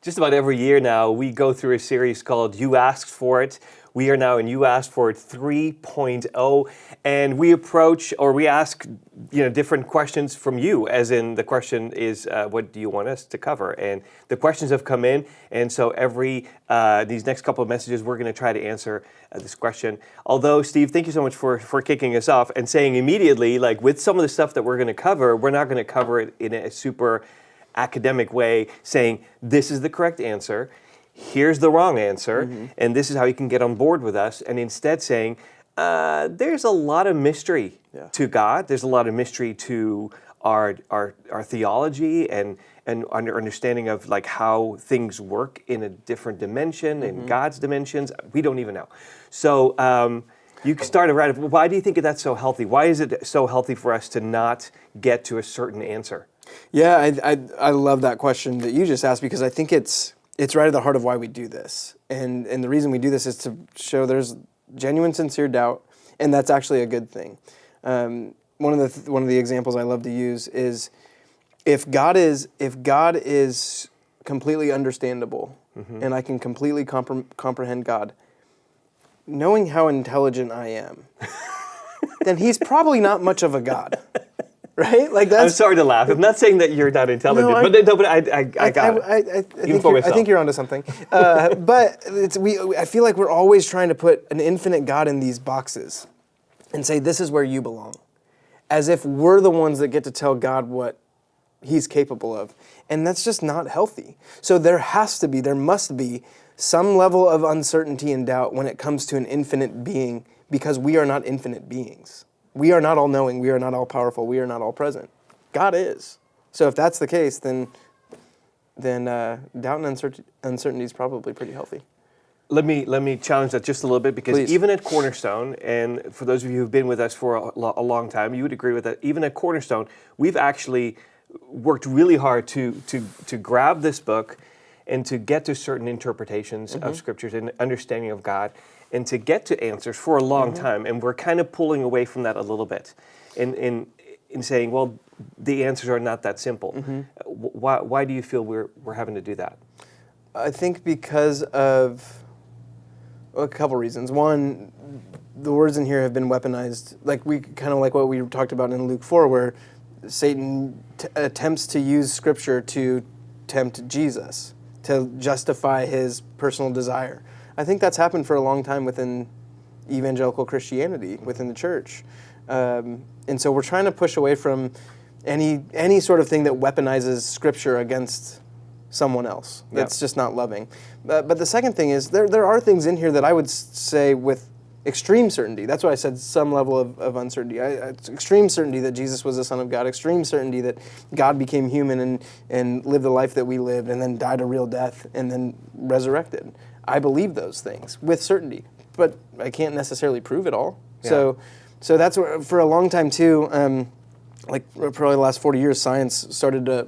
just about every year now, we go through a series called You Asked For It. We are now in You Asked For It 3.0, and we ask different questions from you, as in the question is, what do you want us to cover? And the questions have come in, and so these next couple of messages, we're going to try to answer this question. Although, Steve, thank you so much for kicking us off and saying immediately, like with some of the stuff that we're going to cover, we're not going to cover it in a super academic way, saying this is the correct answer, here's the wrong answer, and this is how you can get on board with us, and instead saying there's a lot of mystery to God, there's a lot of mystery to our theology and our understanding of like how things work in a different dimension, in God's dimensions. We don't even know. So you started right. Why do you think that's so healthy? Why is it so healthy for us to not get to a certain answer? Yeah, I love that question that you just asked, because I think it's right at the heart of why we do this. And the reason we do this is to show there's genuine, sincere doubt, and that's actually a good thing. One of the examples I love to use is if God is completely understandable, and I can completely comprehend God, knowing how intelligent I am, then he's probably not much of a God. Right? Like that's. I'm sorry to laugh. I'm not saying that you're not intelligent, but I got it. I think you're onto something. But I feel like we're always trying to put an infinite God in these boxes and say, this is where you belong. As if we're the ones that get to tell God what he's capable of. And that's just not healthy. So there must be some level of uncertainty and doubt when it comes to an infinite being, because we are not infinite beings. We are not all-knowing. We are not all-powerful. We are not all-present. God is. So if that's the case, then doubt and uncertainty is probably pretty healthy. Let me challenge that just a little bit, because Please. Even at Cornerstone, and for those of you who've been with us for a long time, you would agree with that. Even at Cornerstone, we've actually worked really hard to grab this book and to get to certain interpretations of scriptures and understanding of God, and to get to answers for a long time. And we're kind of pulling away from that a little bit in saying, well, the answers are not that simple. Why do you feel we're having to do that? I think because of a couple reasons. One, the words in here have been weaponized, like what we talked about in Luke 4, where Satan attempts to use scripture to tempt Jesus, to justify his personal desire. I think that's happened for a long time within evangelical Christianity, within the church. And so we're trying to push away from any sort of thing that weaponizes scripture against someone else. That's just not loving. But the second thing is there are things in here that I would say with extreme certainty. That's why I said some level of uncertainty. Extreme certainty that Jesus was the Son of God. Extreme certainty that God became human and lived the life that we lived, and then died a real death and then resurrected. I believe those things with certainty, but I can't necessarily prove it all. Yeah. So that's where, for a long time too, like probably the last 40 years, science started to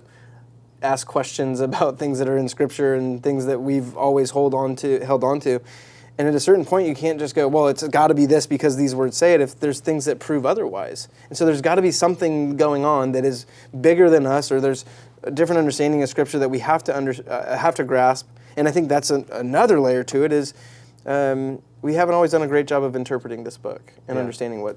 ask questions about things that are in Scripture and things that we've always held on to. And at a certain point, you can't just go, well, it's got to be this because these words say it, if there's things that prove otherwise. And so there's got to be something going on that is bigger than us, or there's a different understanding of Scripture that we have to grasp. And I think that's another layer to it is we haven't always done a great job of interpreting this book and understanding what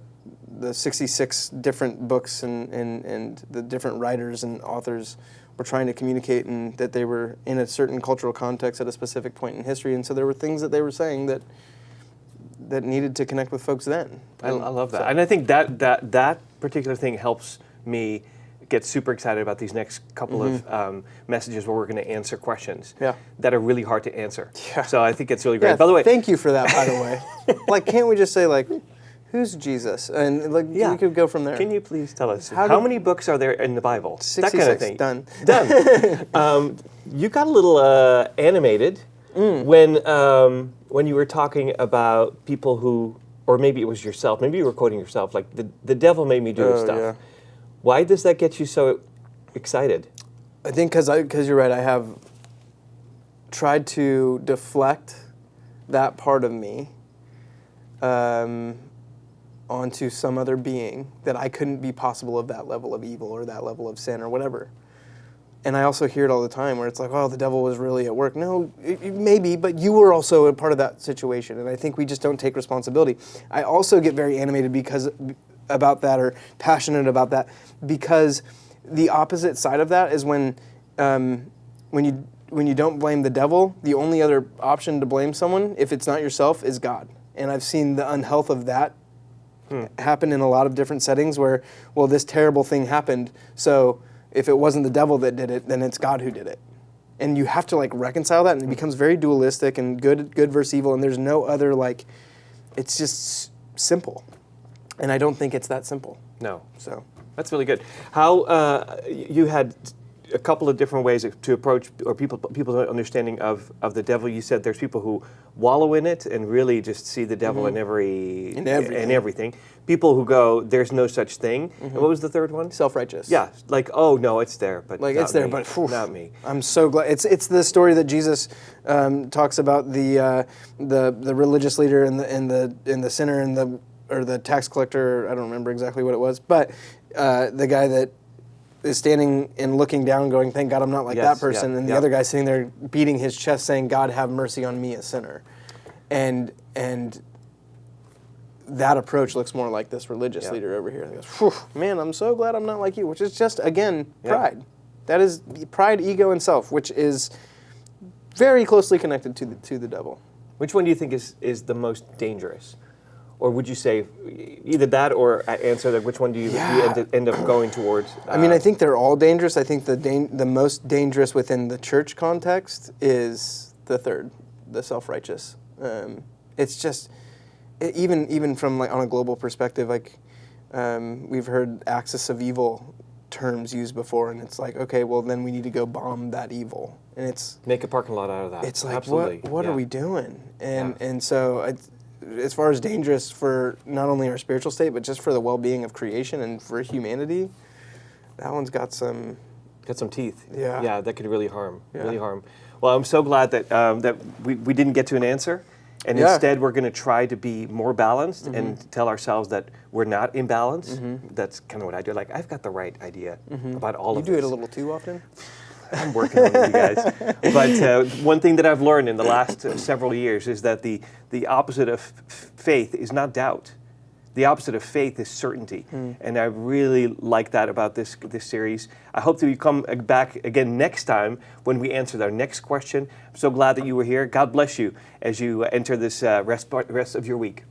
the 66 different books and the different writers and authors were trying to communicate, and that they were in a certain cultural context at a specific point in history. And so there were things that they were saying that needed to connect with folks then. I love that. So, and I think that particular thing helps me get super excited about these next couple of messages where we're going to answer questions that are really hard to answer. Yeah. So I think it's really great. Yeah, by the way, thank you for that, by the way. Like, can't we just say, like, who's Jesus? And like, we could go from there. Can you please tell us how many books are there in the Bible? 66. That kind of thing. Done. You got a little animated when you were talking about people who, or maybe it was yourself. Maybe you were quoting yourself. Like the devil made me do stuff. Yeah. Why does that get you so excited? I think because you're right. I have tried to deflect that part of me onto some other being that I couldn't be possible of that level of evil or that level of sin or whatever. And I also hear it all the time where it's like, oh, the devil was really at work. No, maybe, but you were also a part of that situation. And I think we just don't take responsibility. I also get very animated about that, or passionate about that, because the opposite side of that is when you don't blame the devil, the only other option to blame someone, if it's not yourself, is God. And I've seen the unhealth of that happen in a lot of different settings where, well, this terrible thing happened, so if it wasn't the devil that did it, then it's God who did it. And you have to like reconcile that, and it becomes very dualistic and good versus evil, and there's no other like, it's just simple. And I don't think it's that simple. No. So That's really good. How you had a couple of different ways to approach, or people's understanding of the devil. You said there's people who wallow in it and really just see the devil in everything. People who go, there's no such thing. And what was the third one? Self-righteous. Yeah, like, oh no, it's there, but like not it's there, me. but whew, not me. I'm so glad. It's the story that Jesus talks about the religious leader and the sinner and the tax collector. I don't remember exactly what it was, but the guy that is standing and looking down going, thank God I'm not like that person. And the other guy sitting there beating his chest saying, God, have mercy on me, a sinner. And that approach looks more like this religious leader over here. He goes, whew, man, I'm so glad I'm not like you, which is just, again, pride. That is pride, ego, and self, which is very closely connected to the devil. Which one do you think is the most dangerous? Or would you say either that or answer that which one do you end up going towards? I mean, I think they're all dangerous. I think the most dangerous within the church context is the third, the self-righteous. It's just, even from like on a global perspective, like we've heard axis of evil terms used before, and it's like, okay, well then we need to go bomb that evil, and it's make a parking lot out of that. It's like, absolutely. what are we doing? And so as far as dangerous for not only our spiritual state, but just for the well-being of creation and for humanity, that one's got some teeth. Yeah, that could really harm. Really harm. Well, I'm so glad that we didn't get to an answer, and instead we're going to try to be more balanced and tell ourselves that we're not imbalanced. That's kind of what I do. Like, I've got the right idea about all of this. You do it a little too often. I'm working on it, you guys. But one thing that I've learned in the last several years is that the opposite of faith is not doubt. The opposite of faith is certainty. And I really like that about this series. I hope that you come back again next time when we answer our next question. I'm so glad that you were here. God bless you as you enter this rest of your week.